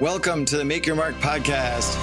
Welcome to the Make Your Mark podcast.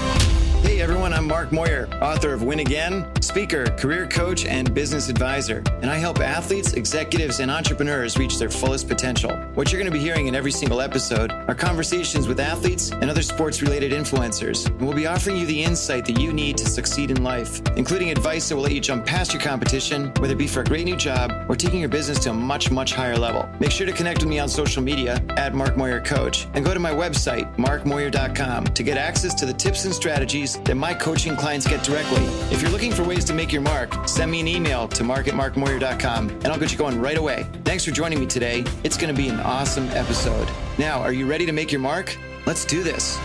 Hey everyone, I'm Mark Moyer, author of Win Again, speaker, career coach, and business advisor. And I help athletes, executives, and entrepreneurs reach their fullest potential. What you're going to be hearing in every single episode are conversations with athletes and other sports-related influencers. And we'll be offering you the insight that you need to succeed in life, including advice that will let you jump past your competition, whether it be for a great new job or taking your business to a much, much higher level. Make sure to connect with me on social media at Mark Moyer Coach and go to my website, markmoyer.com, to get access to the tips and strategies that my coaching clients get directly. If you're looking for ways to make your mark, send me an email to mark@markmoyer.com and I'll get you going right away. Thanks for joining me today. It's going to be an awesome episode. Now, are you ready to make your mark? Let's do this.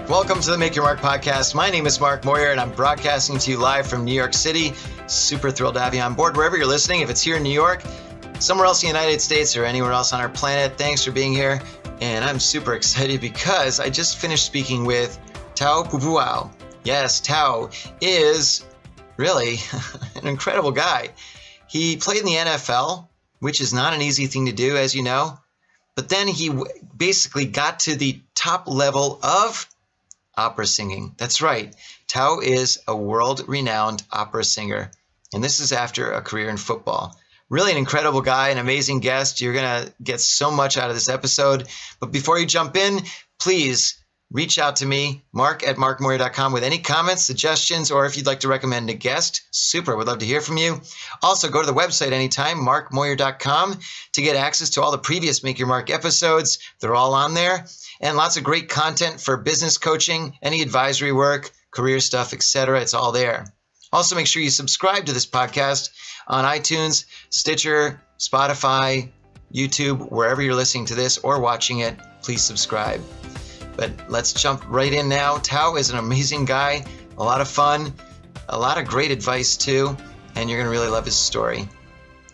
Welcome to the Make Your Mark podcast. My name is Mark Moyer and I'm broadcasting to you live from New York City. Super thrilled to have you on board wherever you're listening. If it's here in New York, somewhere else in the United States, or anywhere else on our planet, thanks for being here. And I'm super excited because I just finished speaking with Tao Pupu'a. Yes, Tao is really an incredible guy. He played in the NFL, which is not an easy thing to do, as you know. But then he basically got to the top level of opera singing. That's right. Tao is a world-renowned opera singer. And this is after a career in football. Really an incredible guy, an amazing guest. You're going to get so much out of this episode. But before you jump in, please reach out to me, mark@markmoyer.com, with any comments, suggestions, or if you'd like to recommend a guest. Super, would love to hear from you. Also, go to the website anytime, markmoyer.com, to get access to all the previous Make Your Mark episodes. They're all on there. And lots of great content for business coaching, any advisory work, career stuff, etc. It's all there. Also, make sure you subscribe to this podcast on iTunes, Stitcher, Spotify, YouTube, wherever you're listening to this or watching it. Please subscribe. But let's jump right in now. Tao is an amazing guy, a lot of fun, a lot of great advice too, and you're going to really love his story.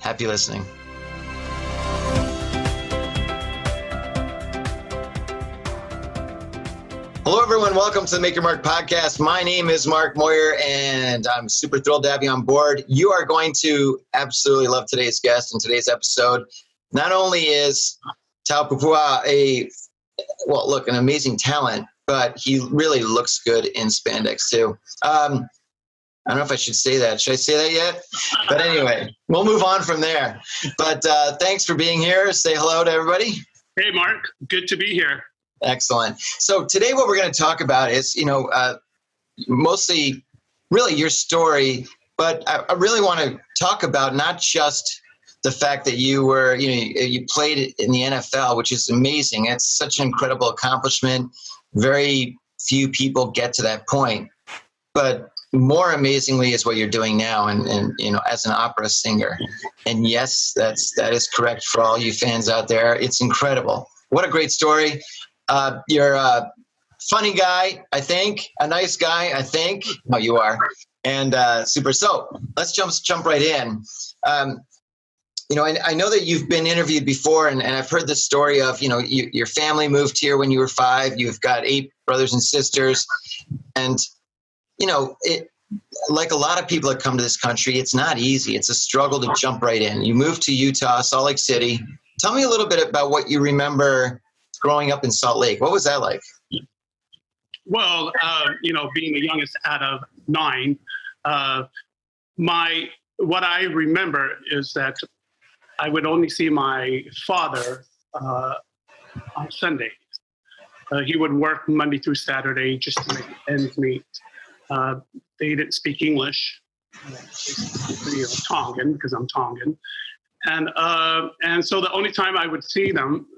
Happy listening. Hello, everyone. Welcome to the Make Your Mark podcast. My name is Mark Moyer, and I'm super thrilled to have you on board. You are going to absolutely love today's guest in today's episode. Not only is Tao Pupu'a an amazing talent, but he really looks good in spandex too. I don't know if I should say that. Should I say that yet? But anyway, we'll move on from there. But thanks for being here. Say hello to everybody. Hey, Mark. Good to be here. Excellent. So today what we're going to talk about is, mostly really your story, but I really want to talk about not just the fact that you were, you played in the NFL, which is amazing. It's such an incredible accomplishment. Very few people get to that point. But more amazingly is what you're doing now and as an opera singer. And yes, that is correct for all you fans out there. It's incredible. What a great story. You're a funny guy, I think, a nice guy, I think. Oh, you are. And super. So let's jump right in. I know that you've been interviewed before, and I've heard the story of, your family moved here when you were 5. You've got 8 brothers and sisters. And, like a lot of people that come to this country, it's not easy. It's a struggle to jump right in. You moved to Utah, Salt Lake City. Tell me a little bit about what you remember growing up in Salt Lake. What was that like? Well, being the youngest out of 9, what I remember is that I would only see my father on Sundays. He would work Monday through Saturday just to make ends meet. They didn't speak English, Tongan, because I'm Tongan. And so the only time I would see him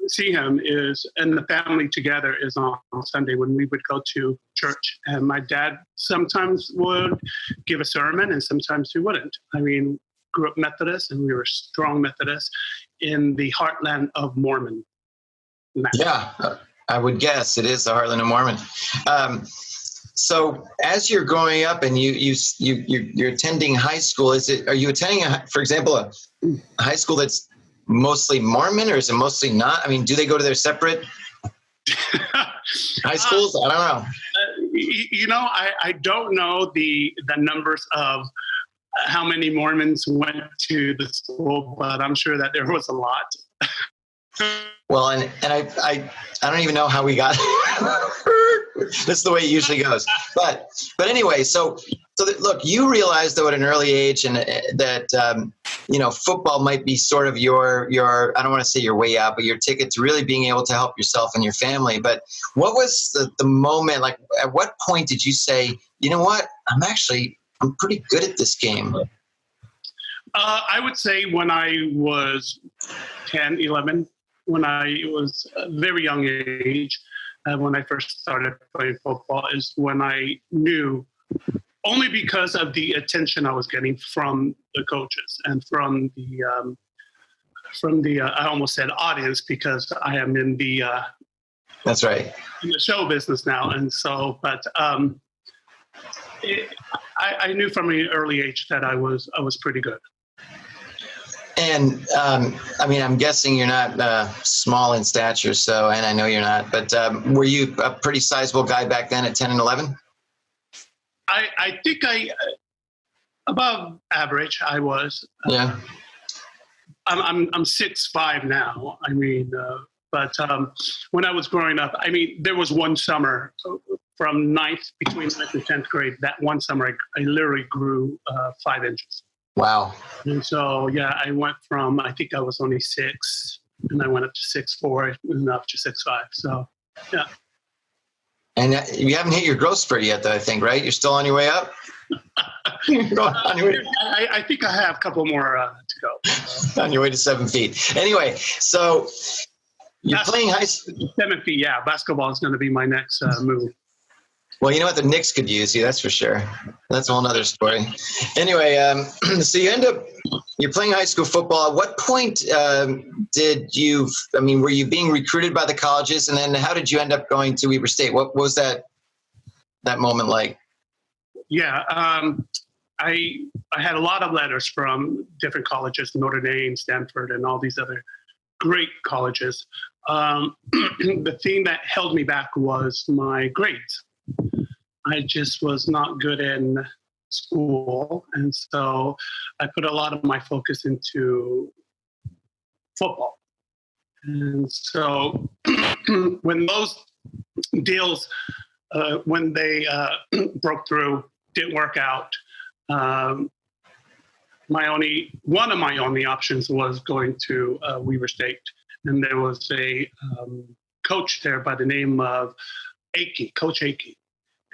is, and the family together, is on Sunday when we would go to church. And my dad sometimes would give a sermon and sometimes he wouldn't. I mean, grew up Methodist and we were strong Methodists in the heartland of Mormon. Yeah, I would guess it is the heartland of Mormon. So as you're growing up and you're attending high school, are you attending, for example, a high school that's mostly Mormon, or is it mostly not? I mean, do they go to their separate high schools? I don't know. I don't know the numbers of how many Mormons went to the school, but I'm sure that there was a lot. Well, and I don't even know how we got. That's the way it usually goes. But anyway, so look, you realized though at an early age, and that football might be sort of your I don't want to say your way out, but your ticket to really being able to help yourself and your family. But what was the moment? Like, at what point did you say, you know what, I'm pretty good at this game? I would say when I was 10, 11, when I was a very young age, when I first started playing football, is when I knew, only because of the attention I was getting from the coaches and from the I almost said audience, because I am in the that's right, in the show business now, and so I knew from an early age that I was pretty good. And I'm guessing you're not small in stature, and I know you're not, but were you a pretty sizable guy back then at 10 and 11? I think above average I was. Yeah. I'm 6'5" now. But when I was growing up, there was one summer from between 9th and 10th grade, that one summer I literally grew 5 inches. Wow. And so, yeah, I went from, I think I was only 6, and I went up to 6'4", and up to 6'5". So, yeah. And you haven't hit your growth spurt yet, though, I think, right? You're still on your way up? I think I have a couple more to go. On your way to 7 feet. Anyway, so you're playing high school. 7 feet, yeah. Basketball is going to be my next move. Well, you know what? The Knicks could use you, that's for sure. That's a whole other story. Anyway, so you're playing high school football. At what point were you being recruited by the colleges? And then how did you end up going to Weber State? What was that moment like? Yeah, I had a lot of letters from different colleges, Notre Dame, Stanford, and all these other great colleges. The thing that held me back was my grades. I just was not good in school, and so I put a lot of my focus into football. And so when those deals, when they broke through, didn't work out, one of my only options was going to Weber State, and there was a coach there by the name of Coach Akey,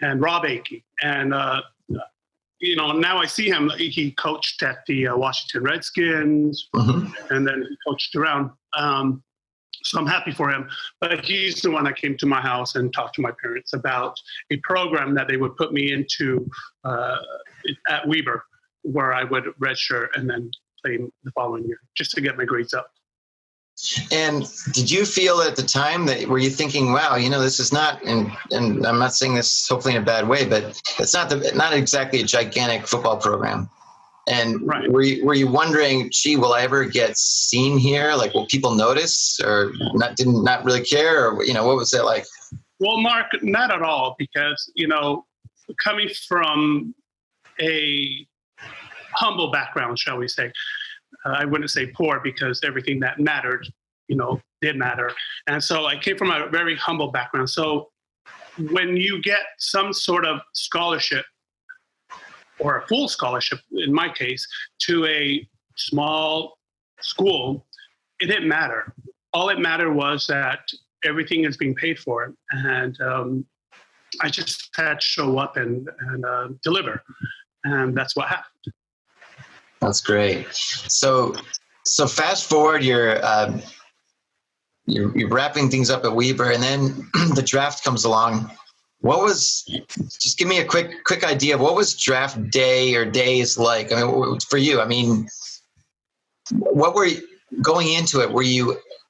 and Rob Akey. And, now I see him. He coached at the Washington Redskins, and then he coached around. So I'm happy for him. But he's the one that came to my house and talked to my parents about a program that they would put me into at Weber, where I would redshirt and then play the following year, just to get my grades up. And did you feel at the time were you thinking, wow, this is not, and I'm not saying this hopefully in a bad way, but it's not exactly a gigantic football program. And right. were you wondering, gee, will I ever get seen here? Like, will people notice, or not really care, or what was it like? Well, Mark, not at all, because coming from a humble background, shall we say. I wouldn't say poor, because everything that mattered, did matter. And so I came from a very humble background. So when you get some sort of scholarship, or a full scholarship, in my case, to a small school, it didn't matter. All it mattered was that everything is being paid for. And I just had to show up and deliver. And that's what happened. That's great. So fast forward, you're wrapping things up at Weber, and then the draft comes along. Just give me a quick idea of what was draft day or days like? For you, what were you going into it?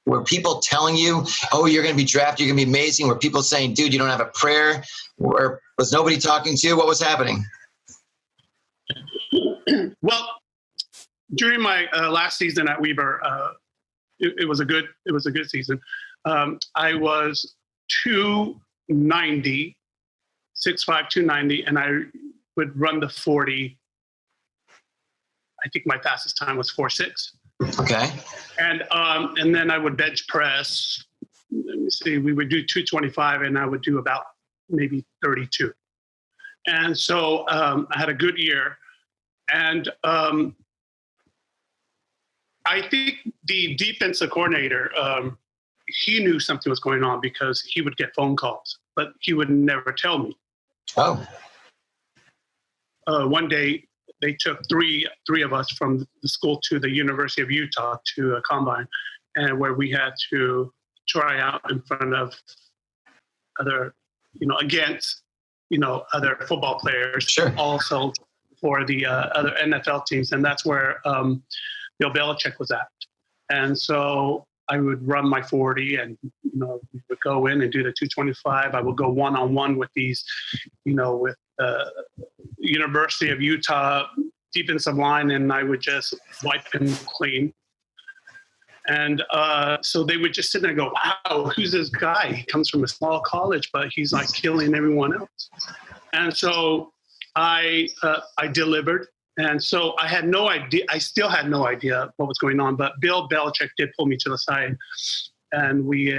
Were people telling you, oh, you're going to be drafted, you're going to be amazing? Were people saying, dude, you don't have a prayer? Or was nobody talking to you? What was happening? Well, during my last season at Weber, it was a good season. I was 290, 6'5", 290, and I would run the 40. I think my fastest time was 4.6. Okay. And then I would bench press. Let me see, we would do 225 and I would do about maybe 32. And so I had a good year. And I think the defensive coordinator, he knew something was going on because he would get phone calls, but he would never tell me. Oh. One day they took three of us from the school to the University of Utah to a combine, and where we had to try out in front of other, against, other football players. Sure. Also for the other NFL teams. And that's where Bill Belichick was at. And so I would run my 40 and, we would go in and do the 225. I would go one-on-one with these, with University of Utah defensive line, and I would just wipe him clean. And so they would just sit there and go, wow, who's this guy? He comes from a small college, but he's like killing everyone else. And so I delivered. And so I had no idea. I still had no idea what was going on. But Bill Belichick did pull me to the side, and we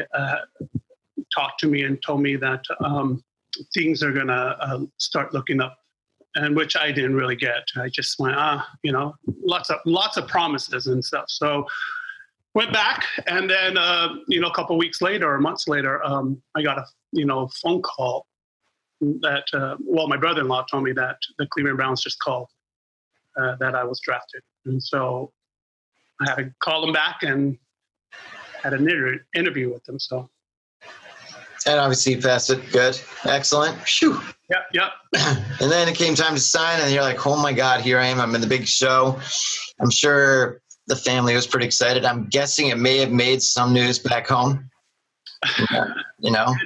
talked to me and told me that things are going to start looking up, and which I didn't really get. I just went, lots of promises and stuff. So went back, and then a couple of weeks later or months later, I got a phone call that my brother-in-law told me that the Cleveland Browns just called that I was drafted, and so I had to call them back and had an interview with them. So, and obviously you passed it. Good, excellent. Phew. Yep. And then it came time to sign, and you're like, "Oh my God, here I am! I'm in the big show." I'm sure the family was pretty excited. I'm guessing it may have made some news back home.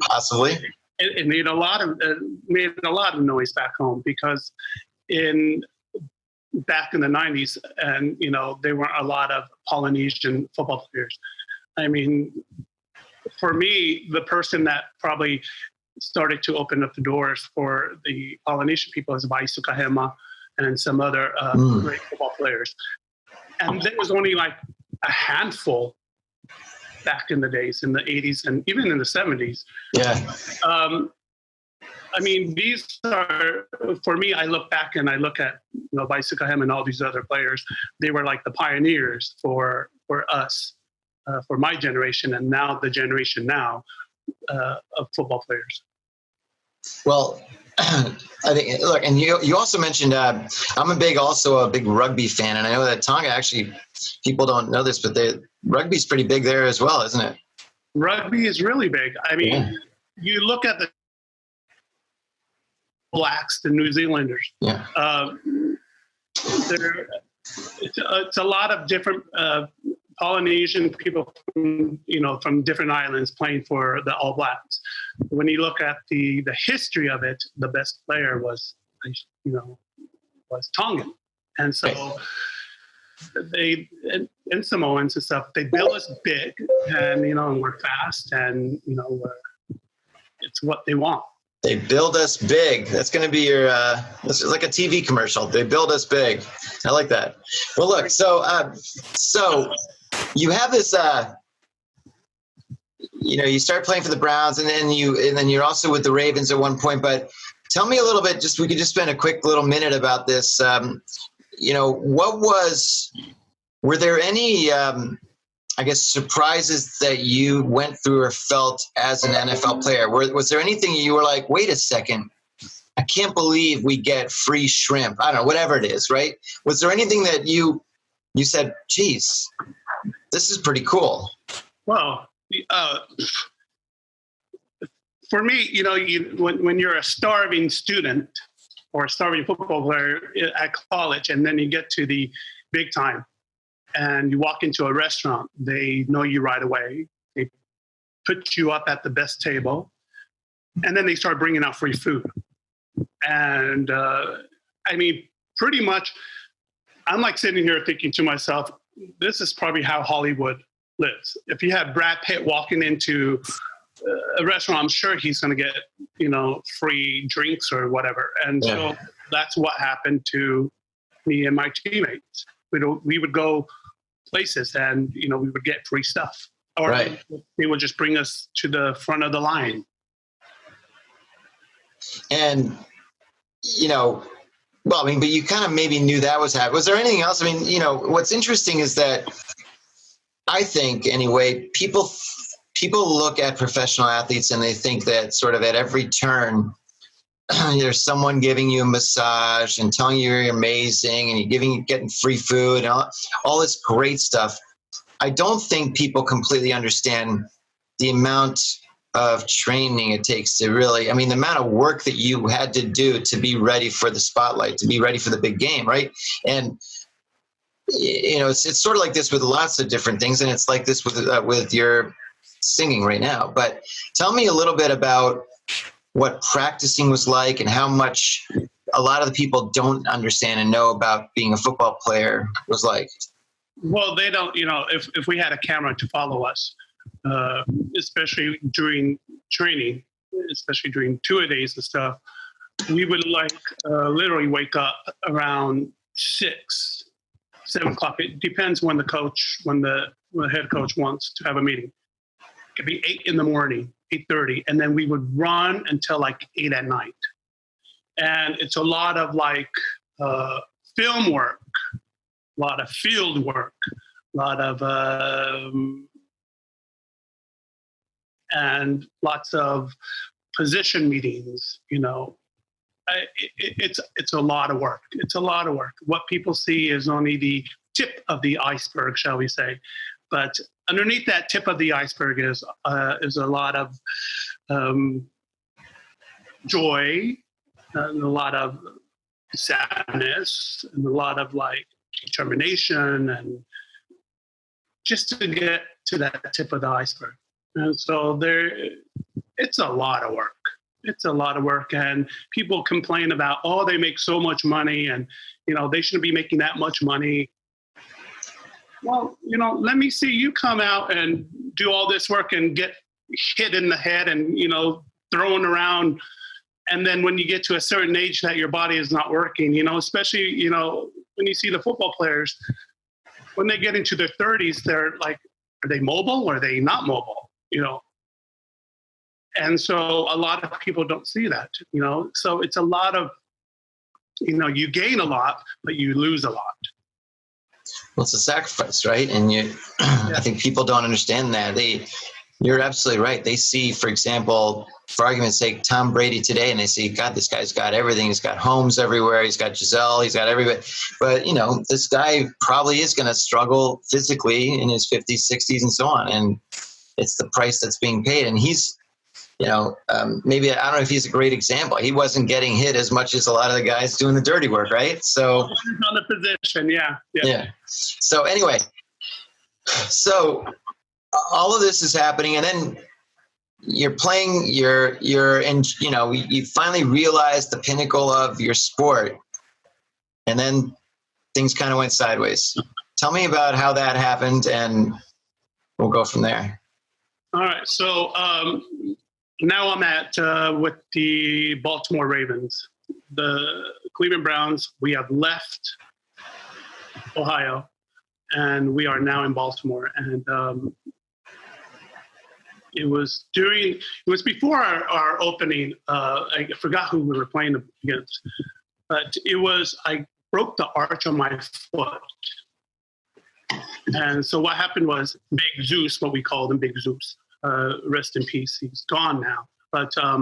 Possibly. It made a lot of noise back home because back in the 90s, and there weren't a lot of Polynesian football players. I mean, for me, the person that probably started to open up the doors for the Polynesian people is Suitcase and some other great football players. And there was only like a handful back in the days, in the 80s and even in the 70s. Yeah. I mean, these are, for me, I look back and I look at, Suitcase and all these other players. They were like the pioneers for us, for my generation, and now the generation now of football players. Well, I think, look, and you also mentioned, I'm a big rugby fan, and I know that Tonga, actually, people don't know this, but rugby's pretty big there as well, isn't it? Rugby is really big. I mean, you look at the Blacks, the New Zealanders. Yeah. It's a lot of different Polynesian people from different islands playing for the All Blacks. When you look at the history of it, the best player was Tongan, and so they and Samoans and stuff. They built us big, and and we're fast, and it's what they want. They build us big. That's going to be your, this is like a TV commercial. They build us big. I like that. Well, look, so you have this, you start playing for the Browns, and then you're also with the Ravens at one point, but tell me a little bit, we could just spend a quick little minute about this. Were there any, surprises that you went through or felt as an NFL player? Was there anything you were like, wait a second, I can't believe we get free shrimp? I don't know, whatever it is, right? Was there anything that you said, geez, this is pretty cool? Well, for me, when you're a starving student or a starving football player at college, and then you get to the big time, and you walk into a restaurant, they know you right away. They put you up at the best table, and then they start bringing out free food. And pretty much, I'm like sitting here thinking to myself, this is probably how Hollywood lives. If you have Brad Pitt walking into a restaurant, I'm sure he's going to get, free drinks or whatever. And so that's what happened to me and my teammates. We would go places, and we would get free stuff, or Right. they would just bring us to the front of the line. And, well, I mean, but you kind of maybe knew that was happening. Was there anything else? I mean, what's interesting is that I think, anyway, people look at professional athletes and they think that sort of at every turn, there's someone giving you a massage and telling you you're amazing and you're getting free food and all this great stuff. I don't think people completely understand the amount of training it takes to really, I mean, the amount of work that you had to do to be ready for the spotlight, to be ready for the big game, right? And it's sort of like this with lots of different things, and it's like this with your singing right now. But tell me a little bit about what practicing was like and how much a lot of the people don't understand and know about being a football player was like. Well, they don't, if we had a camera to follow us, especially during training, especially during two-a-days and stuff, we would literally wake up around 6, 7 o'clock. It depends when the head coach wants to have a meeting. It could be 8 in the morning, 8:30, and then we would run until 8 at night. And it's a lot of film work, a lot of field work, a lot of and lots of position meetings. It's a lot of work. It's a lot of work. What people see is only the tip of the iceberg, shall we say. But underneath that tip of the iceberg is a lot of joy, and a lot of sadness, and a lot of determination, and just to get to that tip of the iceberg. And so it's a lot of work. It's a lot of work, and people complain about, they make so much money, and they shouldn't be making that much money. Well, let me see you come out and do all this work and get hit in the head and thrown around, and then when you get to a certain age that your body is not working, especially when you see the football players, when they get into their 30s, they're like, are they mobile or are they not mobile? And so a lot of people don't see that, so it's a lot of, you gain a lot, but you lose a lot. Well, it's a sacrifice, right? And I think people don't understand that. You're absolutely right. They see, for example, for argument's sake, Tom Brady today, and they see, God, this guy's got everything. He's got homes everywhere. He's got Giselle. He's got everybody. But, this guy probably is going to struggle physically in his 50s, 60s, and so on. And it's the price that's being paid. And he's, maybe, I don't know if he's a great example. He wasn't getting hit as much as a lot of the guys doing the dirty work, right? So on the position, yeah. So anyway, all of this is happening, and then you're playing. You're in. You finally realize the pinnacle of your sport, and then things kind of went sideways. Tell me about how that happened, and we'll go from there. All right. So now I'm at with the Baltimore Ravens. The Cleveland Browns, we have left Ohio, and we are now in Baltimore. And it was before our opening. I forgot who we were playing against, but I broke the arch on my foot. And so what happened was Big Zeus, what we called him, Big Zeus, rest in peace. He's gone now. But I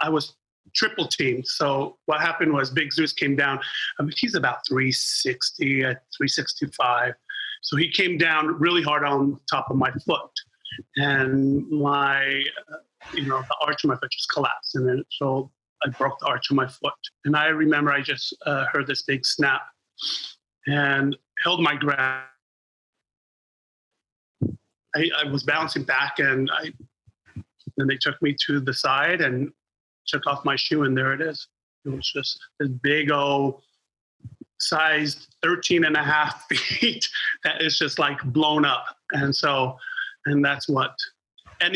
was triple teamed. So what happened was Big Zeus came down. He's about 360 at 365. So he came down really hard on top of my foot, and my, the arch of my foot just collapsed. And then so I broke the arch of my foot. And I remember I just heard this big snap and held my ground. I was bouncing back, and then they took me to the side and took off my shoe, and there it is. It was just this big old sized 13 and a half feet that is just blown up. And that's what, and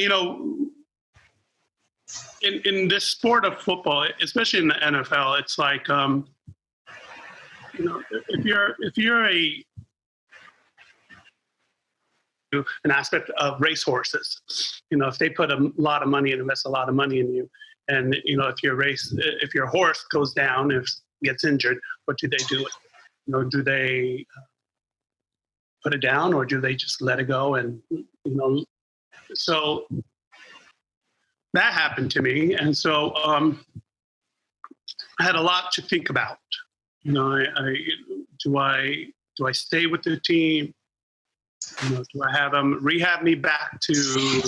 in this sport of football, especially in the NFL, it's if you're an aspect of racehorses, if they put a lot of money and invest a lot of money in you, and if your horse goes down, gets injured, what do they do? Do they put it down, or do they just let it go? And so that happened to me, and so I had a lot to think about. Do I stay with the team? Do I have them rehab me back to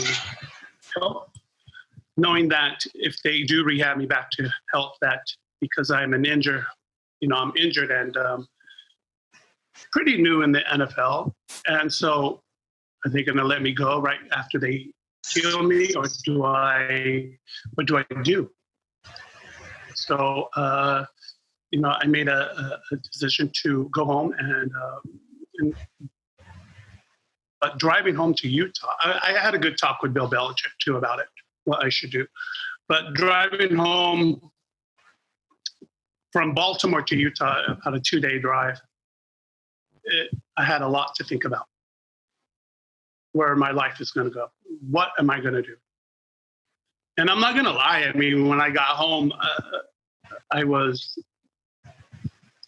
health? Knowing that if they do rehab me back to health, that because I'm I'm injured and pretty new in the NFL, and so are they going to let me go right after they heal me, or what do I do? So I made a decision to go home, but driving home to Utah, I had a good talk with Bill Belichick too about it, what I should do. But driving home from Baltimore to Utah, about a 2-day drive, I had a lot to think about. Where my life is going to go. What am I going to do? And I'm not going to lie. I mean, when I got home, I was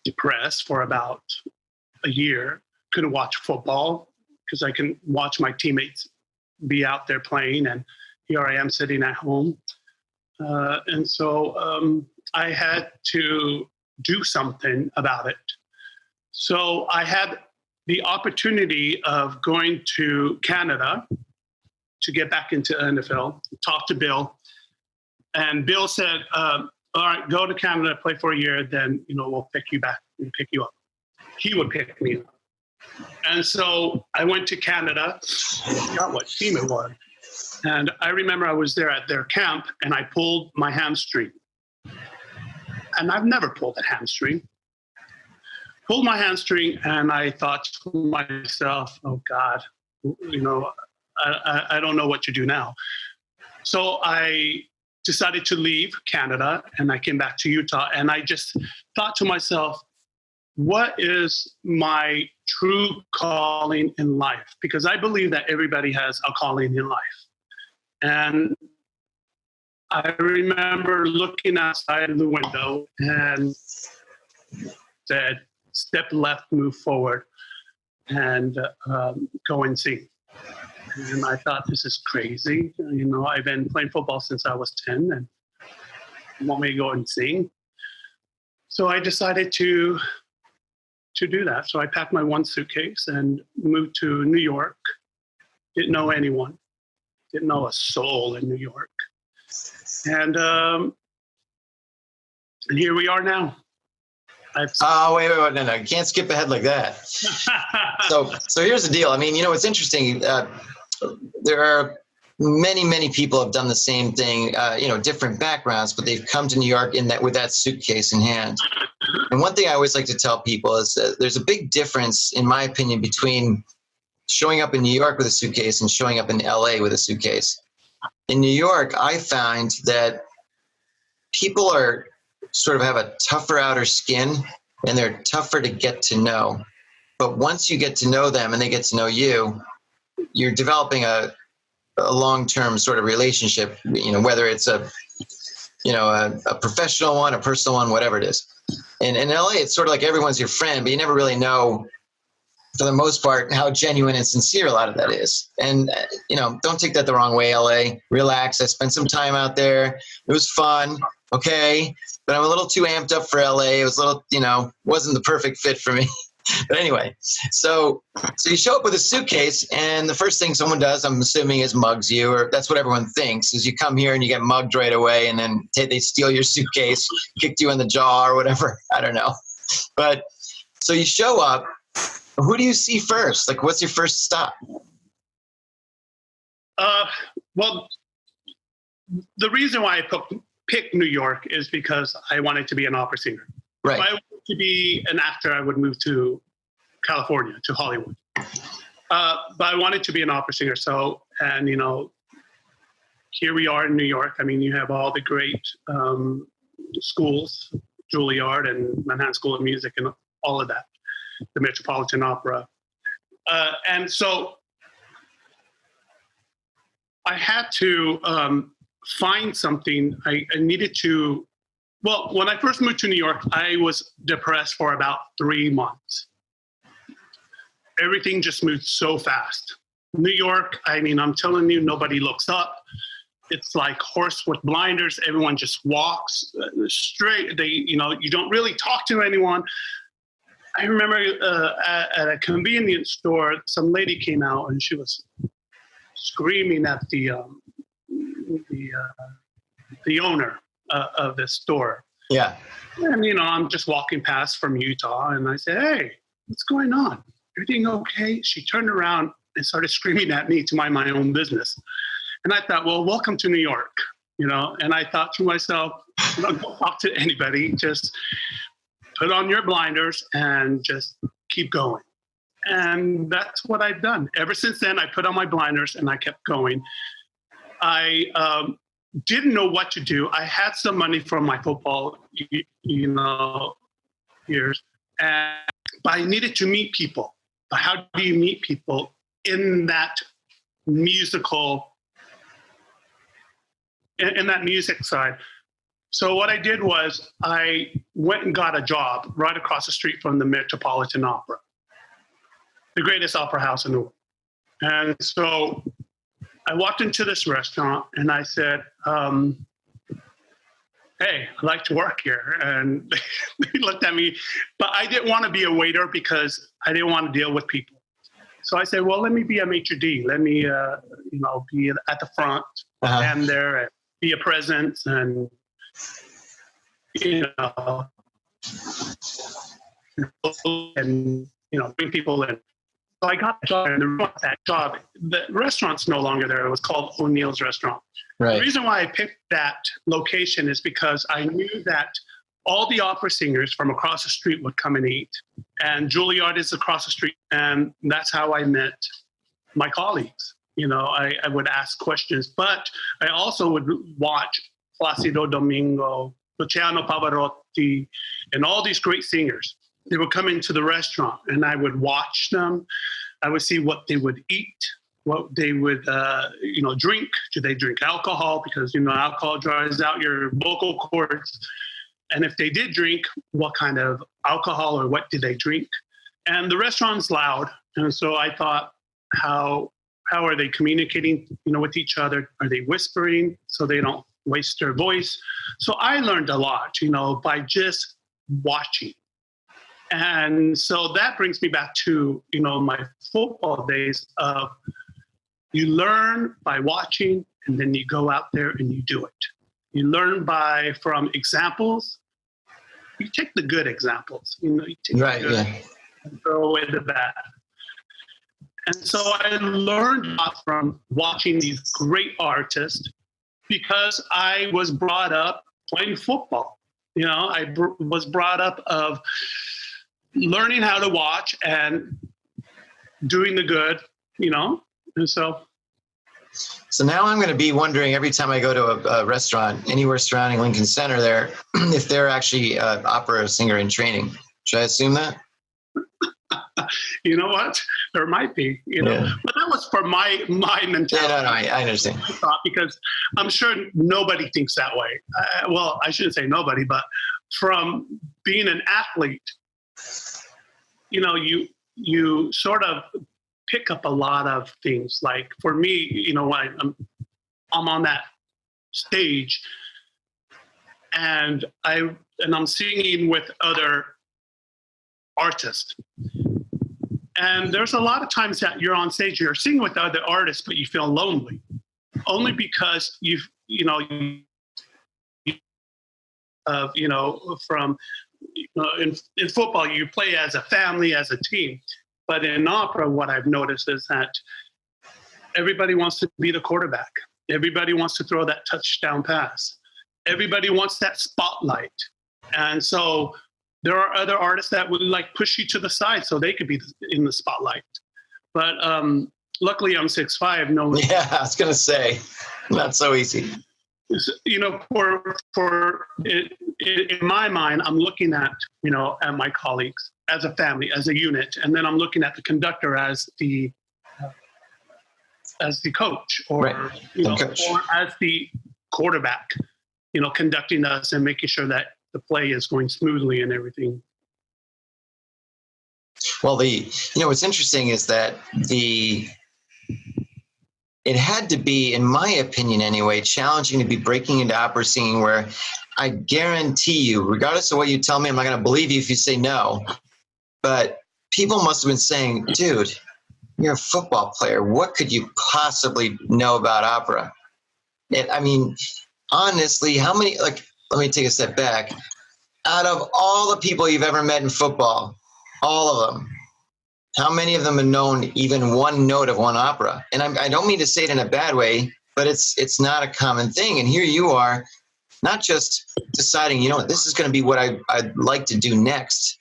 depressed for about a year. Couldn't watch football because I can watch my teammates be out there playing, and here I am sitting at home. And so I had to do something about it. So I had the opportunity of going to Canada to get back into NFL, talk to Bill. And Bill said, all right, go to Canada, play for a year, then, we'll pick you back and pick you up. He would pick me up. And so I went to Canada, I forgot what team it was. And I remember I was there at their camp and I pulled my hamstring. And I've never pulled a hamstring. Pulled my hamstring and I thought to myself, oh God, I don't know what to do now. So I decided to leave Canada and I came back to Utah, and I just thought to myself, what is my true calling in life? Because I believe that everybody has a calling in life. And I remember looking outside of the window and said, step left, move forward, and go and sing. And I thought, this is crazy. I've been playing football since I was 10, and you want me to go and sing? So I decided to do that. So I packed my one suitcase and moved to New York. Didn't know anyone. Didn't know a soul in New York. And here we are now. Wait, no, you can't skip ahead like that. So here's the deal. I mean, it's interesting. There are many people have done the same thing, different backgrounds, but they've come to New York with that suitcase in hand. And one thing I always like to tell people is that there's a big difference, in my opinion, between showing up in New York with a suitcase and showing up in LA with a suitcase. In New York, I find that people are sort of have a tougher outer skin and they're tougher to get to know. But once you get to know them and they get to know you, you're developing a long-term sort of relationship, whether it's a professional one, a personal one, whatever it is. And in LA, it's sort of like everyone's your friend, but you never really know, for the most part, how genuine and sincere a lot of that is. And, don't take that the wrong way, LA. Relax. I spent some time out there. It was fun. Okay. But I'm a little too amped up for LA. It was a little, wasn't the perfect fit for me. But anyway, so you show up with a suitcase, and the first thing someone does, I'm assuming, is mugs you, or that's what everyone thinks, is you come here and you get mugged right away, and then they steal your suitcase, kicked you in the jaw or whatever. I don't know. But so you show up. Who do you see first? Like, what's your first stop? Well, the reason why I picked New York is because I wanted to be an opera singer. Right. If I wanted to be an actor, I would move to California, to Hollywood. But I wanted to be an opera singer. So, and here we are in New York. I mean, you have all the great schools, Julliard and Manhattan School of Music and all of that, the Metropolitan Opera. And so I had to find something. I needed to, well, when I first moved to New York, I was depressed for about 3 months. Everything just moved so fast. New York, I mean, I'm telling you, nobody looks up. It's like horse with blinders. Everyone just walks straight. You don't really talk to anyone. I remember at a convenience store, some lady came out and she was screaming at the owner of the store. Yeah. And, I'm just walking past from Utah and I said, "Hey, what's going on? Everything okay?" She turned around and started screaming at me to mind my own business. And I thought, well, welcome to New York, and I thought to myself, don't talk to anybody, just put on your blinders and just keep going. And that's what I've done. Ever since then, I put on my blinders and I kept going. I didn't know what to do. I had some money from my football, years, but I needed to meet people. But how do you meet people in that music side? So what I did was I went and got a job right across the street from the Metropolitan Opera, the greatest opera house in the world. And so I walked into this restaurant and I said, "Hey, I'd like to work here." And they looked at me, but I didn't want to be a waiter because I didn't want to deal with people. So I said, well, let me be a maitre d'. Let me, be at the front, stand there and be a presence and, bring people in. So I got the job, and the restaurant's no longer there. It was called O'Neill's Restaurant. Right. The reason why I picked that location is because I knew that all the opera singers from across the street would come and eat. And Julliard is across the street. And that's how I met my colleagues. I would ask questions, but I also would watch Placido Domingo, Luciano Pavarotti, and all these great singers. They would come into the restaurant and I would watch them. I would see what they would eat, what they would, drink. Do they drink alcohol? Because, alcohol dries out your vocal cords. And if they did drink, what kind of alcohol or what did they drink? And the restaurant's loud. And so I thought, how are they communicating, with each other? Are they whispering so they don't waste their voice? So I learned a lot, by just watching. And so that brings me back to, my football days of you learn by watching and then you go out there and you do it. You learn from examples. You take the good examples, you take right, the good and throw away the bad. And so I learned a lot from watching these great artists because I was brought up playing football. I was brought up of learning how to watch and doing the good, and so. So now I'm going to be wondering every time I go to a restaurant anywhere surrounding Lincoln Center there, if they're actually an opera singer in training. Should I assume that? You know what? There might be, but that was for my mentality. Yeah, no, I understand. Because I'm sure nobody thinks that way. Well, I shouldn't say nobody, but from being an athlete, you sort of pick up a lot of things. Like for me, I'm on that stage and I'm singing with other artists. And there's a lot of times that you're on stage, you're singing with other artists, but you feel lonely, only because in football, you play as a family, as a team. But in opera, what I've noticed is that everybody wants to be the quarterback. Everybody wants to throw that touchdown pass. Everybody wants that spotlight. And so there are other artists that would push you to the side so they could be in the spotlight. But luckily I'm 6'5". No. Yeah, I was going to say, not so easy. For in my mind, I'm looking at, at my colleagues as a family, as a unit, and then I'm looking at the conductor as the coach, or Right. Coach. or as the quarterback, conducting us and making sure that the play is going smoothly and everything. Well, what's interesting is that it had to be, in my opinion anyway, challenging to be breaking into opera singing, where I guarantee you, regardless of what you tell me, I'm not going to believe you if you say no, but people must have been saying, dude, you're a football player. What could you possibly know about opera? Honestly, how many, let me take a step back. Out of all the people you've ever met in football, all of them, how many of them have known even one note of one opera? And I don't mean to say it in a bad way, but it's not a common thing. And here you are, not just deciding, this is going to be what I'd like to do next,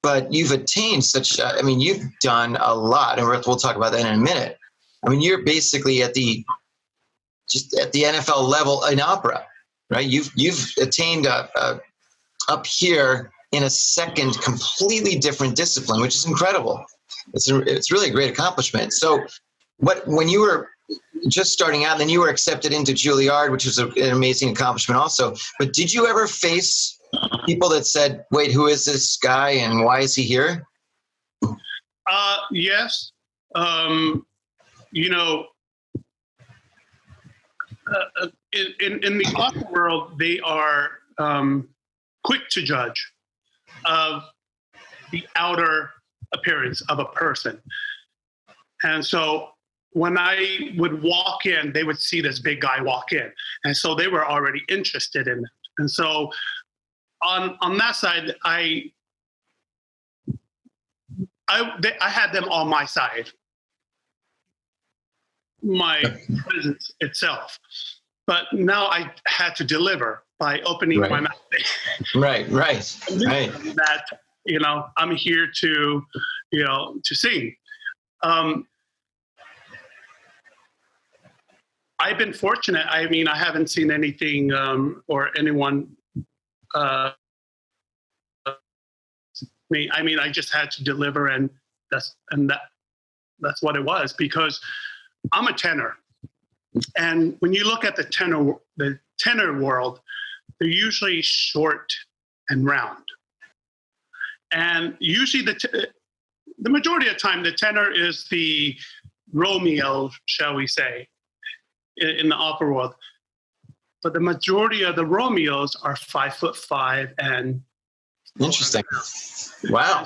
but you've attained such, you've done a lot, and we'll talk about that in a minute. You're basically at the NFL level in opera, right? You've attained up here in a second, completely different discipline, which is incredible. It's really a great accomplishment. So, when you were just starting out, and then you were accepted into Julliard, which was an amazing accomplishment also. But did you ever face people that said, "Wait, who is this guy, and why is he here?" Yes. In the opera world, they are quick to judge of the outer appearance of a person. And so when I would walk in, they would see this big guy walk in. And so they were already interested in it. And so on that side, I had them on my side, my presence itself. But now I had to deliver by opening my mouth. Right. That, I'm here to sing. I've been fortunate. I haven't seen anything or anyone. I just had to deliver, and that's what it was, because I'm a tenor, and when you look at the tenor world, they're usually short and round, and usually the majority of the time the tenor is the Romeo, shall we say, in the opera world. But the majority of the Romeos are 5'5" and interesting. Wow.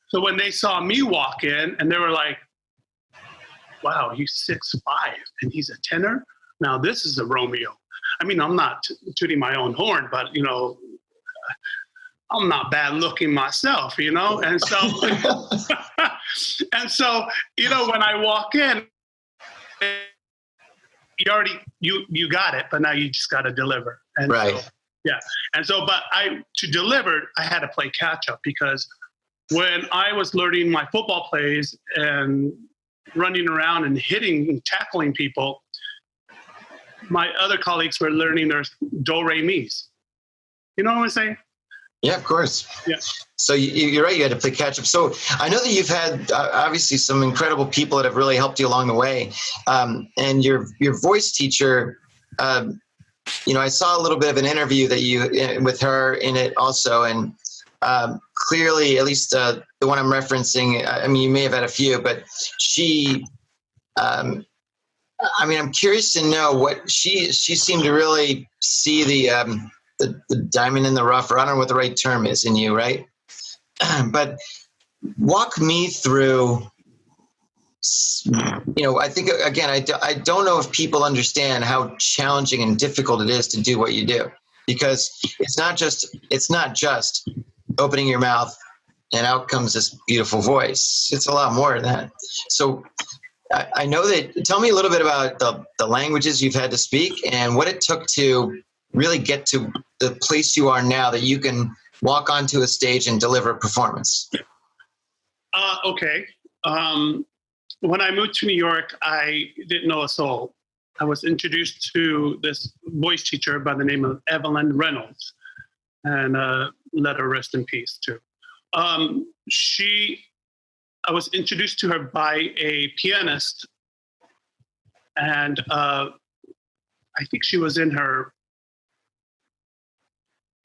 So when they saw me walk in, and they were like, "Wow, he's 6'5" and he's a tenor. Now this is a Romeo." I'm not tooting my own horn, but I'm not bad looking myself, and so and so when I walk in, you got it, but now you just got to deliver. And right. So, yeah. And so, but to deliver, I had to play catch up, because when I was learning my football plays and running around and hitting and tackling people, my other colleagues were learning their do, re, mi's. You know what I'm saying? Yeah, of course. Yeah. So you're right. You had to play catch up. So I know that you've had obviously some incredible people that have really helped you along the way. And your voice teacher, I saw a little bit of an interview that you with her in it also, and clearly, at least the one I'm referencing. You may have had a few, but she. I'm curious to know what she seemed to really see the diamond in the rough, or I don't know what the right term is in you, right? But walk me through, I think, again, I don't know if people understand how challenging and difficult it is to do what you do, because it's not just opening your mouth and out comes this beautiful voice. It's a lot more than that. So I know that, tell me a little bit about the languages you've had to speak and what it took to really get to the place you are now, that you can walk onto a stage and deliver a performance. Okay. When I moved to New York, I didn't know a soul. I was introduced to this voice teacher by the name of Evelyn Reynolds, and let her rest in peace too. I was introduced to her by a pianist, and I think she was in her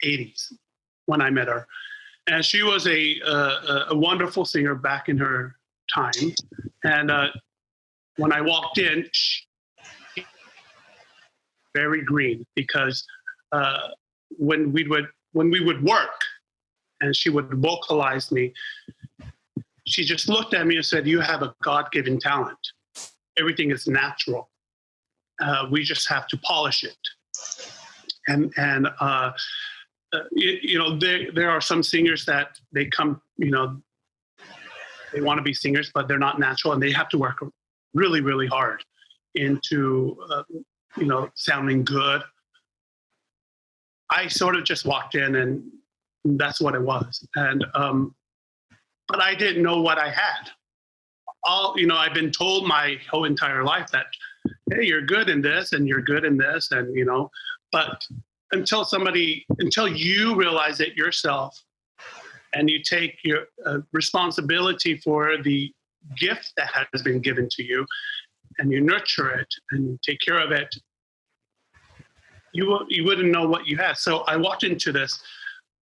80s when I met her. And she was a wonderful singer back in her time. And when I walked in, she was very green, because when we would work and she would vocalize me, she just looked at me and said, "You have a God-given talent. Everything is natural. We just have to polish it." And there are some singers that they come, they want to be singers, but they're not natural, and they have to work really, really hard into, sounding good. I sort of just walked in, and that's what it was. And, but I didn't know what I had. I've been told my whole entire life that, hey, you're good in this, and you're good in this, and, but until you realize it yourself, and you take your responsibility for the gift that has been given to you, and you nurture it and you take care of it, you wouldn't know what you had. So I walked into this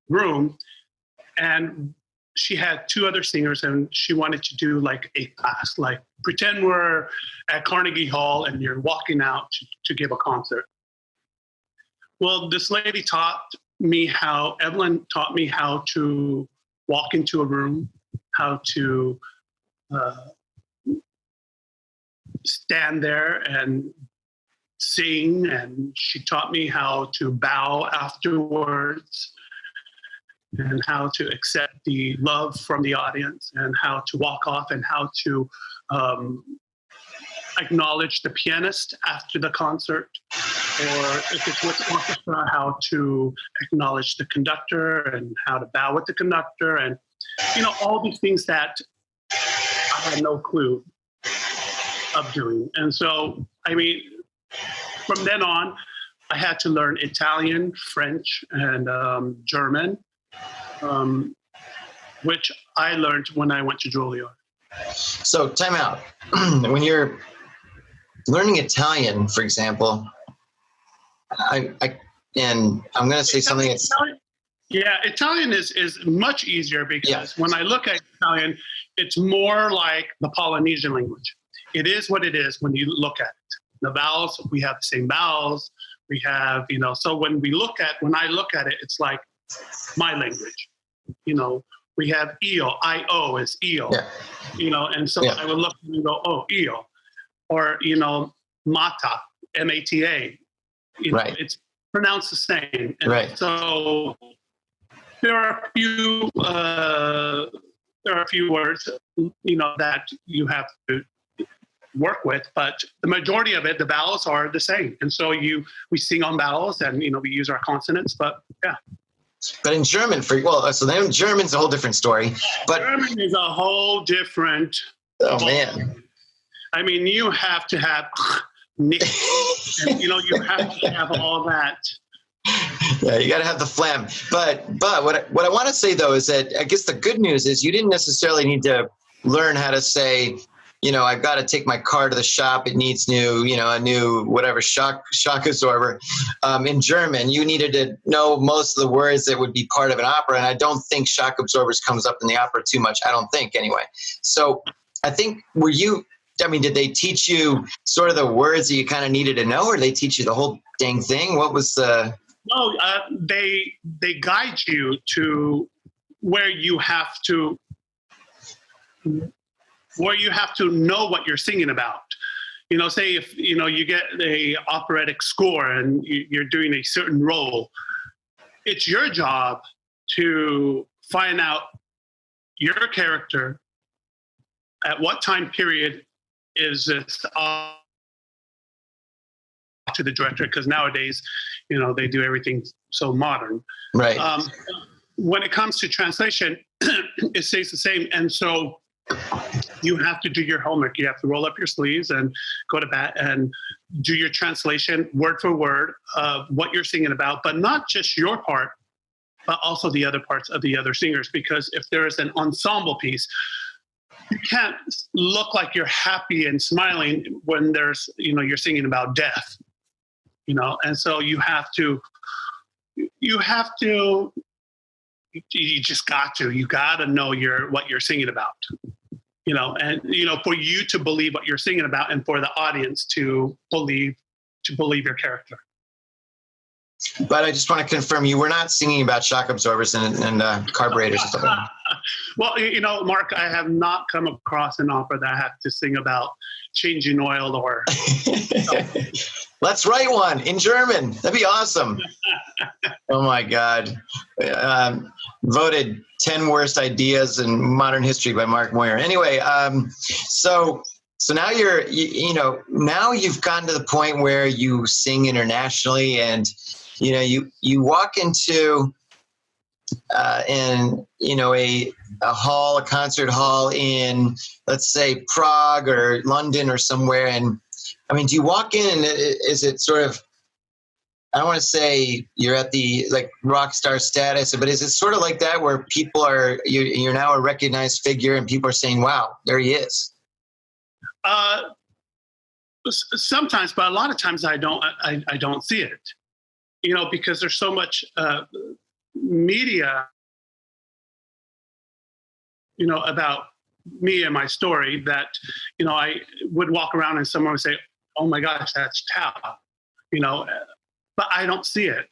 room, and she had two other singers, and she wanted to do like a class, like pretend we're at Carnegie Hall and you're walking out to give a concert. Well, this lady Evelyn taught me how to walk into a room, how to stand there and sing, and she taught me how to bow afterwards, and how to accept the love from the audience, and how to walk off, and how to acknowledge the pianist after the concert, or if it's with the orchestra, how to acknowledge the conductor and how to bow with the conductor, and all these things that I had no clue of doing. And so, from then on, I had to learn Italian, French, and German, which I learned when I went to Julliard. So, time out. When you're learning Italian, for example, I'm going to say something that's... Italian is much easier, because when I look at Italian, it's more like the Polynesian language. It is what it is when you look at it. The vowels, we have the same vowels. We have, so when I look at it, it's like my language. We have io, I-O is io, and so I would look and go, oh, io, or, mata, M-A-T-A, right. It's pronounced the same. And right. So there are a few words, that you have to work with, but the majority of it, the vowels are the same. And so we sing on vowels, and, we use our consonants, but yeah. But in German, so then German's a whole different story. But German is a whole different. Oh man! You have to have, and, you have to have all that. Yeah, you got to have the phlegm. But what I want to say though is that I guess the good news is you didn't necessarily need to learn how to say, I've got to take my car to the shop. It needs a new whatever shock absorber. In German, you needed to know most of the words that would be part of an opera. And I don't think shock absorbers comes up in the opera too much. I don't think anyway. So I think did they teach you sort of the words that you kind of needed to know, or did they teach you the whole dang thing? What was the... No, they guide you to where you have to know what you're singing about. Say if, you get a operatic score and you're doing a certain role, it's your job to find out your character, at what time period is this to the director, because nowadays, they do everything so modern. Right. When it comes to translation, it stays the same. And so you have to do your homework. You have to roll up your sleeves and go to bat and do your translation word for word of what you're singing about, but not just your part, but also the other parts of the other singers. Because if there is an ensemble piece, you can't look like you're happy and smiling when there's, you're singing about death, and so you just got to know what you're singing about, and, for you to believe what you're singing about and for the audience to believe your character. But I just want to confirm, you were not singing about shock absorbers and carburetors or something. Well, Mark, I have not come across an opera that I have to sing about changing oil or. Let's write one in German. That'd be awesome. Oh my God. Voted 10 worst ideas in modern history by Mark Moyer. Anyway, so now now you've gotten to the point where you sing internationally, and you walk into a concert hall in, let's say, Prague or London or somewhere, and I mean, do you walk in and is it sort of, I don't want to say you're at the rock star status, but is it sort of like that where people you're now a recognized figure and people are saying, wow, there he is? Sometimes, but a lot of times I don't see it, because there's so much media, about me and my story that, I would walk around and someone would say, oh my gosh, that's Tao, but I don't see it.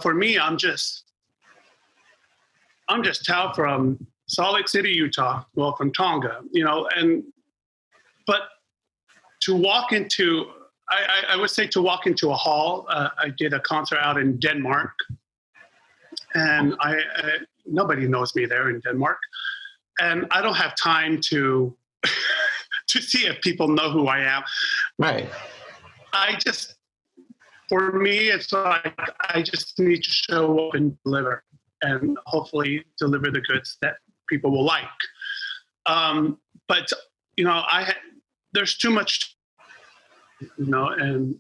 For me, I'm just Tao from Salt Lake City, Utah, from Tonga, but to walk into, I would say to walk into a hall. I did a concert out in Denmark, and nobody knows me there in Denmark, and I don't have time to to see if people know who I am. Right. For me, it's like I just need to show up and deliver, and hopefully deliver the goods that people will like. But there's too much, and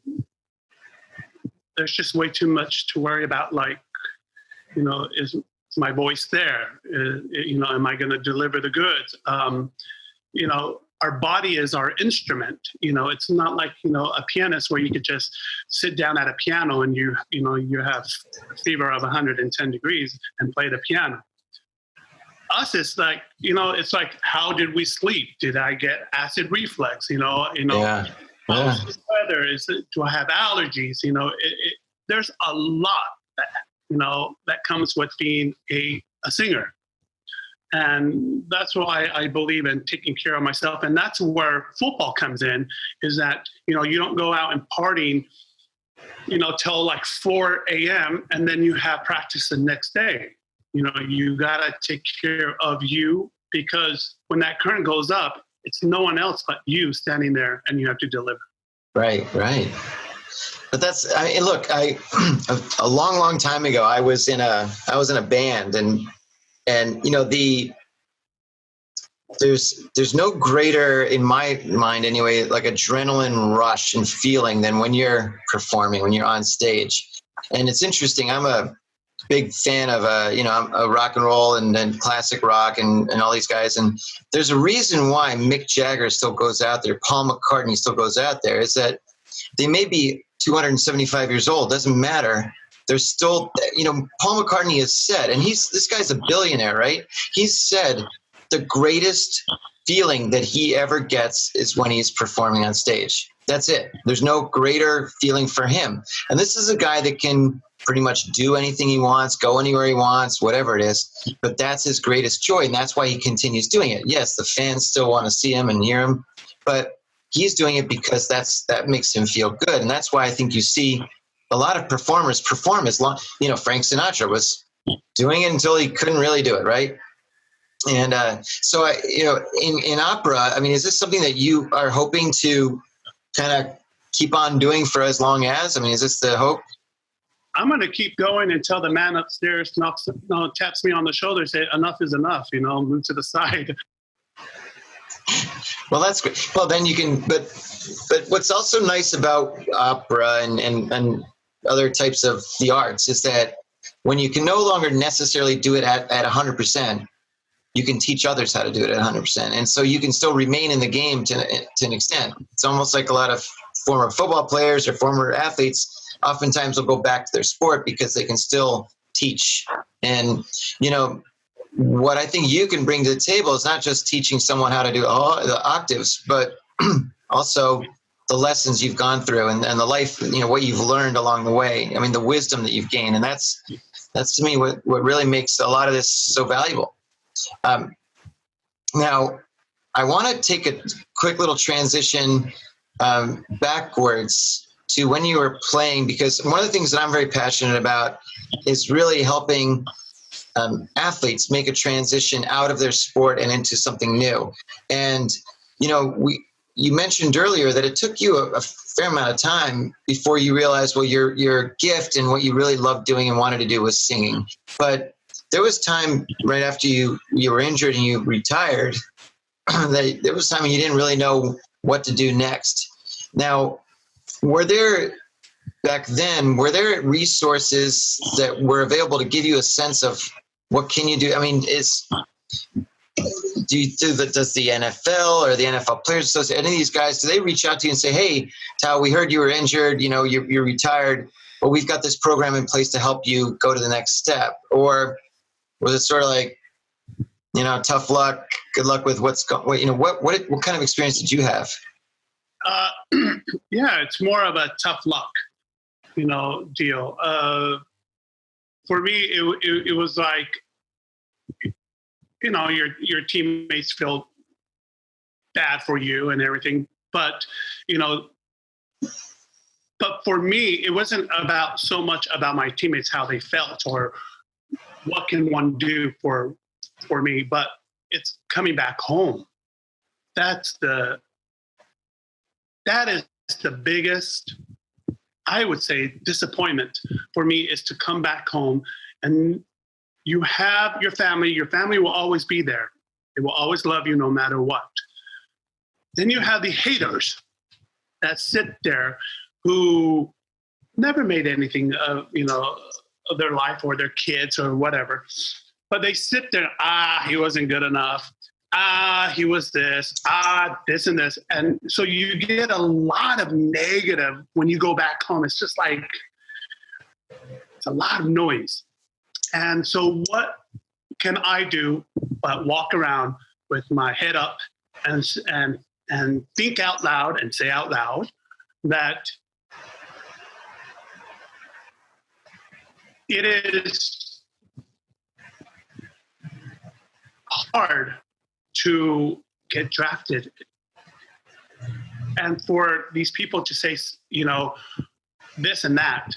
there's just way too much to worry about. Is my voice there? Am I going to deliver the goods? Our body is our instrument. It's not like, a pianist where you could just sit down at a piano and you have a fever of 110 degrees and play the piano. Us, it's like, it's like, how did we sleep? Did I get acid reflux? Yeah. How's the weather? Do I have allergies? There's a lot that comes with being a singer. And that's why I believe in taking care of myself. And that's where football comes in, is that, you don't go out and partying, till 4 a.m. and then you have practice the next day. You got to take care of you, because when that curtain goes up, it's no one else but you standing there, and you have to deliver. Right. But look, a long time ago, I was in a band, and there's no greater, in my mind anyway, like adrenaline rush and feeling than when you're performing, when you're on stage. And it's interesting. I'm a big fan of I'm a rock and roll and then classic rock and all these guys. And there's a reason why Mick Jagger still goes out there, Paul McCartney still goes out there, is that they may be 275 years old, doesn't matter. There's still, Paul McCartney has said, and this guy's a billionaire, right? He's said the greatest feeling that he ever gets is when he's performing on stage. That's it. There's no greater feeling for him. And this is a guy that can pretty much do anything he wants, go anywhere he wants, whatever it is. But that's his greatest joy, and that's why he continues doing it. Yes, the fans still want to see him and hear him, but he's doing it because that makes him feel good. And that's why I think you see a lot of performers perform as long, Frank Sinatra was doing it until he couldn't really do it, right? And so, in opera, I mean, is this something that you are hoping to kind of keep on doing for as long as? I mean, is this the hope? I'm going to keep going until the man upstairs taps me on the shoulder and say, enough is enough, move to the side. Well, that's great. Well, then you can, but what's also nice about opera and other types of the arts is that, when you can no longer necessarily do it at 100%, you can teach others how to do it at 100%. And so you can still remain in the game to an extent. It's almost like a lot of former football players or former athletes oftentimes will go back to their sport because they can still teach. And, you know, what I think you can bring to the table is not just teaching someone how to do all the octaves, but also the lessons you've gone through and the life, you know, what you've learned along the way. I mean, the wisdom that you've gained. And that's to me what really makes a lot of this so valuable. Now, I want to take a quick little transition backwards to when you were playing, because one of the things that I'm very passionate about is really helping athletes make a transition out of their sport and into something new. And, you know, you mentioned earlier that it took you a fair amount of time before you realized, well, your gift and what you really loved doing and wanted to do was singing. But there was time right after you were injured and you retired, that there was time when you didn't really know what to do next. Now, back then, were there resources that were available to give you a sense of what can you do? I mean, does the NFL or the NFL Players Association, any of these guys, do they reach out to you and say, hey, Tao, we heard you were injured, you know, you're retired, but we've got this program in place to help you go to the next step? Or was it sort of like, you know, tough luck, good luck with what kind of experience did you have? Yeah, it's more of a tough luck, you know, deal. For me, it was like, you know, your teammates feel bad for you and everything, but, you know, but for me, it wasn't about so much about my teammates, how they felt or what can one do for me, but it's coming back home. That is the biggest, I would say, disappointment for me, is to come back home and you have your family will always be there. They will always love you no matter what. Then you have the haters that sit there who never made anything of, you know, of their life or their kids or whatever. But they sit there, he wasn't good enough. He was this, this and this. And so you get a lot of negative when you go back home. It's just like, it's a lot of noise. And so what can I do but walk around with my head up and think out loud and say out loud that it is hard to get drafted. And for these people to say, you know, this and that,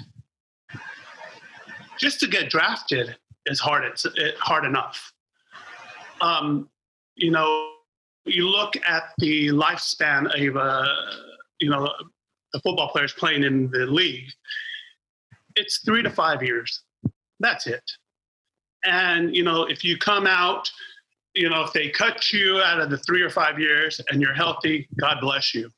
just to get drafted is hard. It's hard enough. You know, you look at the lifespan of, you know, the football players playing in the league, it's 3 to 5 years. That's it. And, you know, if you come out, you know, if they cut you out of the 3 or 5 years and you're healthy, God bless you.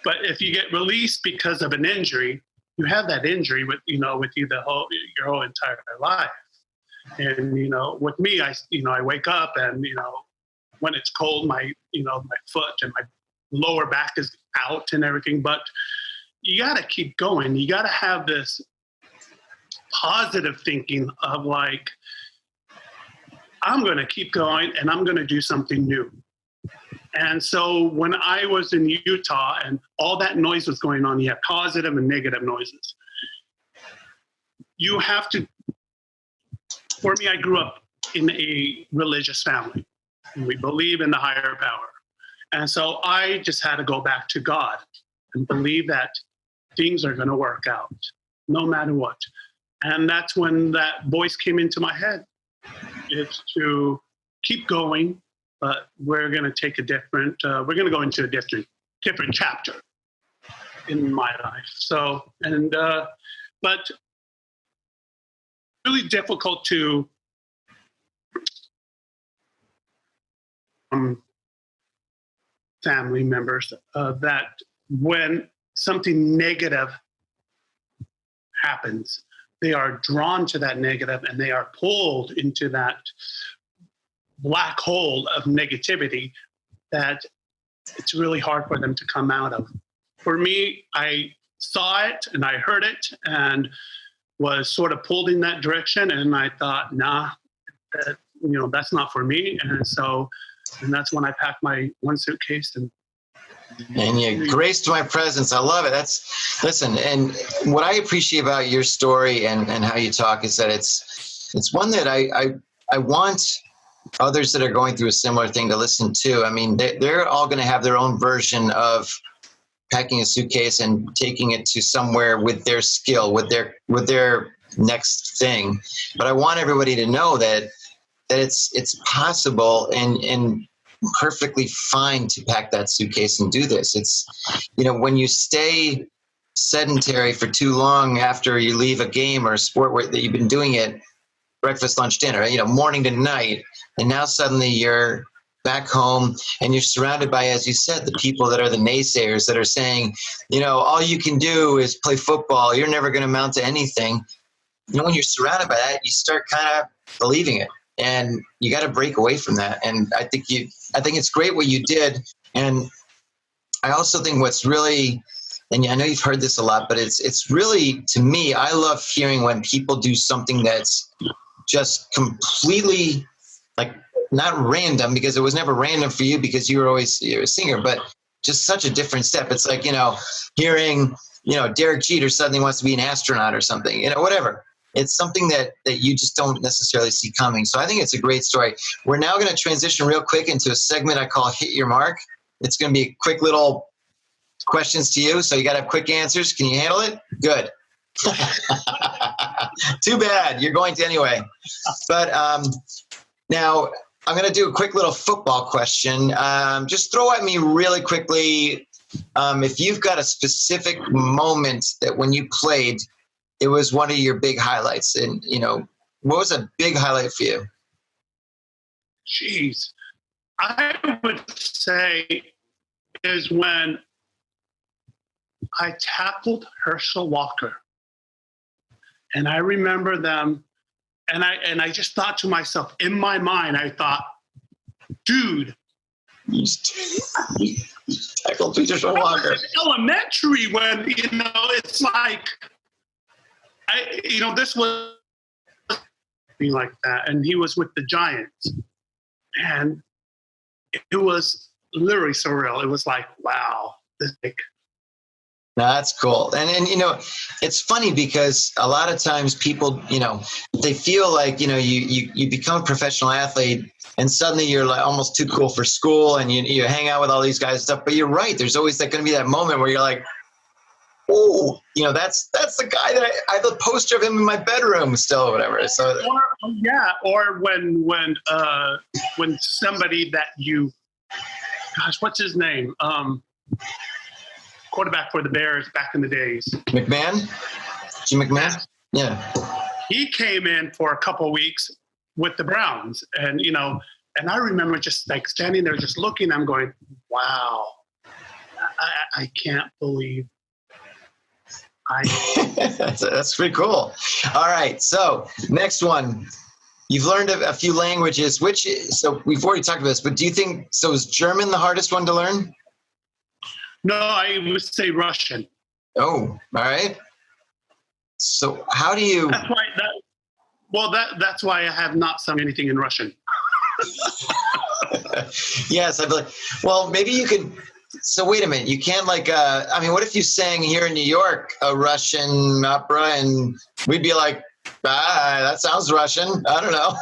But if you get released because of an injury, you have that injury with you your whole entire life. And, you know, with me, I wake up and, you know, when it's cold, my foot and my lower back is out and everything, but you got to keep going. You got to have this positive thinking of like, I'm going to keep going and I'm going to do something new. And so when I was in Utah and all that noise was going on, you have positive and negative noises. You have to, for me, I grew up in a religious family. We believe in the higher power. And so I just had to go back to God and believe that things are going to work out no matter what. And that's when that voice came into my head. It's to keep going, but we're going to take we're going to go into a different chapter in my life. So, and, but really difficult to family members that when something negative happens, they are drawn to that negative and they are pulled into that black hole of negativity that it's really hard for them to come out of. For me, I saw it and I heard it and was sort of pulled in that direction. And I thought, nah, that's not for me. And that's when I packed my one suitcase and you graced my presence. I love it. Listen, and what I appreciate about your story and how you talk is that it's one that I want others that are going through a similar thing to listen to. I mean, they're all going to have their own version of packing a suitcase and taking it to somewhere with their skill, with their next thing. But I want everybody to know that it's possible and perfectly fine to pack that suitcase and do this. It's, when you stay sedentary for too long after you leave a game or a sport that you've been doing it, breakfast, lunch, dinner, morning to night, and now suddenly you're back home and you're surrounded by, as you said, the people that are the naysayers that are saying, all you can do is play football. You're never going to amount to anything. When you're surrounded by that, you start kind of believing it. And you got to break away from that. And I think it's great what you did. And I also think what's really, and I know you've heard this a lot, but it's really, to me, I love hearing when people do something that's just completely not random, because it was never random for you because you're a singer, but just such a different step. It's like, hearing, Derek Jeter suddenly wants to be an astronaut or something, whatever. It's something that you just don't necessarily see coming. So I think it's a great story. We're now going to transition real quick into a segment I call Hit Your Mark. It's going to be quick little questions to you. So you got to have quick answers. Can you handle it? Good. Too bad. You're going to anyway. But now I'm going to do a quick little football question. Just throw at me really quickly. If you've got a specific moment that when you played, it was one of your big highlights. And, what was a big highlight for you? Jeez. I would say is when I tackled Herschel Walker. And I remember them, and I just thought to myself, in my mind, I thought, dude. You tackled Herschel Walker. Elementary when, it's like, this was like that, and he was with the Giants, and it was literally surreal. It was like, wow, this big. That's cool. And it's funny because a lot of times people, they feel like, you become a professional athlete and suddenly you're like almost too cool for school and you hang out with all these guys and stuff. But you're right. There's always going to be that moment where you're like, oh, that's the guy that I have a poster of him in my bedroom still or whatever. So or when somebody that gosh, what's his name? Quarterback for the Bears back in the days. McMahon? Jim McMahon? Yeah. He came in for a couple of weeks with the Browns, and and I remember just like standing there just looking, I'm going, wow, I can't believe That's pretty cool. All right. So next one, you've learned a few languages, so we've already talked about this, but do you think, so is German the hardest one to learn? No, I would say Russian. Oh, all right. So how do you? That's why I have not sung anything in Russian. Yes, I believe. Well, maybe you could. So wait a minute. You can't what if you sang here in New York a Russian opera and we'd be like, that sounds Russian. I don't know.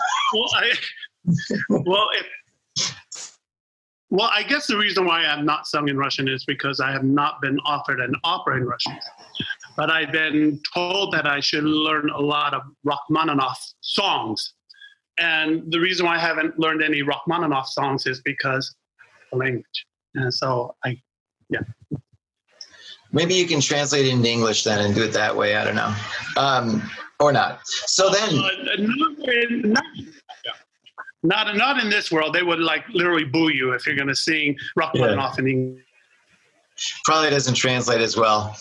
Well, I guess the reason why I'm not sung in Russian is because I have not been offered an opera in Russian. But I've been told that I should learn a lot of Rachmaninoff songs. And the reason why I haven't learned any Rachmaninoff songs is because of the language. And so Maybe you can translate it into English then and do it that way. I don't know. Or not. So then. Not in this world. They would literally boo you if you're going to sing Rachmaninoff in English. Probably doesn't translate as well.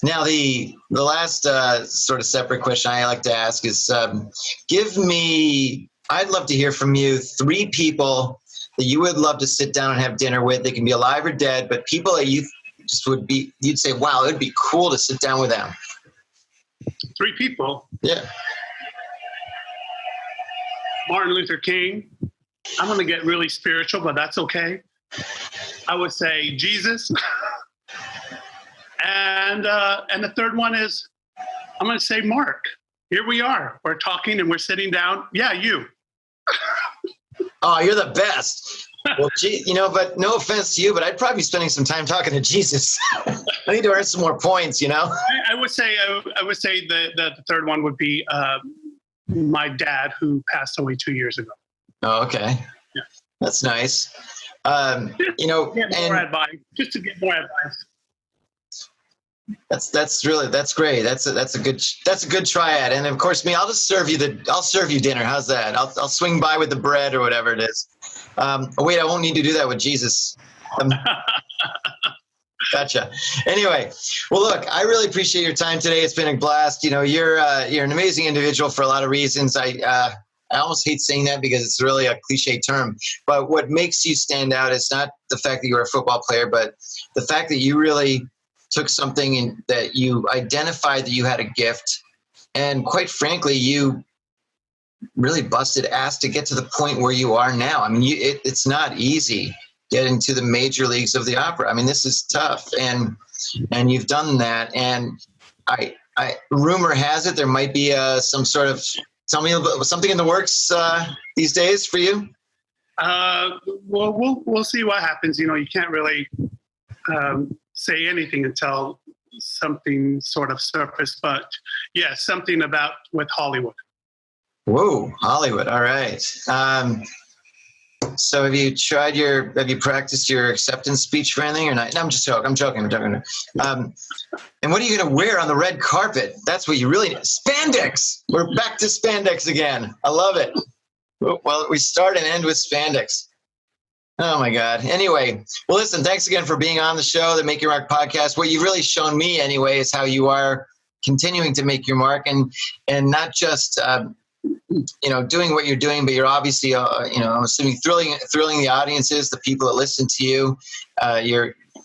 Now, the last sort of separate question I like to ask is, I'd love to hear from you 3 people that you would love to sit down and have dinner with. They can be alive or dead, but people that you just you'd say, wow, it'd be cool to sit down with them. 3 people? Yeah. Martin Luther King. I'm going to get really spiritual, but that's okay. I would say Jesus. And the third one is, I'm going to say Mark. Here we are. We're talking and we're sitting down. Yeah, you. Oh, you're the best. Well, but no offense to you, but I'd probably be spending some time talking to Jesus. I need to earn some more points, I would say the third one would be my dad, who passed away 2 years ago. Oh, okay. Yeah. That's nice. Just to get more advice. That's great. That's a good triad. And of course, I'll serve you dinner. How's that? I'll swing by with the bread or whatever it is. Wait, I won't need to do that with Jesus. Gotcha. Anyway, well, look, I really appreciate your time today. It's been a blast. You're an amazing individual for a lot of reasons. I almost hate saying that because it's really a cliche term, but what makes you stand out is not the fact that you're a football player, but the fact that you really took something that you identified that you had a gift, and quite frankly, you really busted ass to get to the point where you are now. I mean, it's not easy getting to the major leagues of the opera. I mean, this is tough, and you've done that. And I rumor has it there might be some sort of, tell me about something in the works these days for you. Well, we'll see what happens. You can't really say anything until something sort of surfaced, but yeah, something with Hollywood. Whoa, Hollywood. All right. So have you practiced your acceptance speech for anything or not? No, I'm just joking. I'm joking. And what are you going to wear on the red carpet? That's what you really need. Spandex. We're back to spandex again. I love it. Well, we start and end with spandex. Oh my God. Anyway, well, listen, thanks again for being on the show, the Make Your Mark podcast. What you've really shown me anyway is how you are continuing to make your mark and not just, doing what you're doing, but you're obviously, I'm assuming thrilling the audiences, the people that listen to you.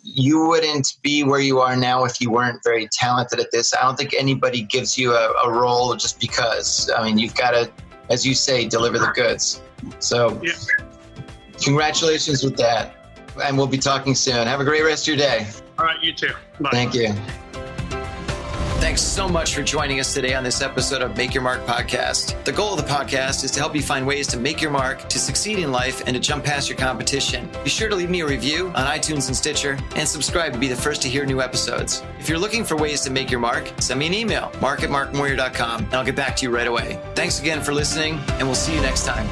You wouldn't be where you are now if you weren't very talented at this. I don't think anybody gives you a role just because. I mean, you've got to, as you say, deliver the goods. So. Yeah. Congratulations with that. And we'll be talking soon. Have a great rest of your day. All right, you too. Bye. Thank you. Thanks so much for joining us today on this episode of Make Your Mark podcast. The goal of the podcast is to help you find ways to make your mark, to succeed in life, and to jump past your competition. Be sure to leave me a review on iTunes and Stitcher, and subscribe to be the first to hear new episodes. If you're looking for ways to make your mark, send me an email, mark@markmoyer.com, and I'll get back to you right away. Thanks again for listening, and we'll see you next time.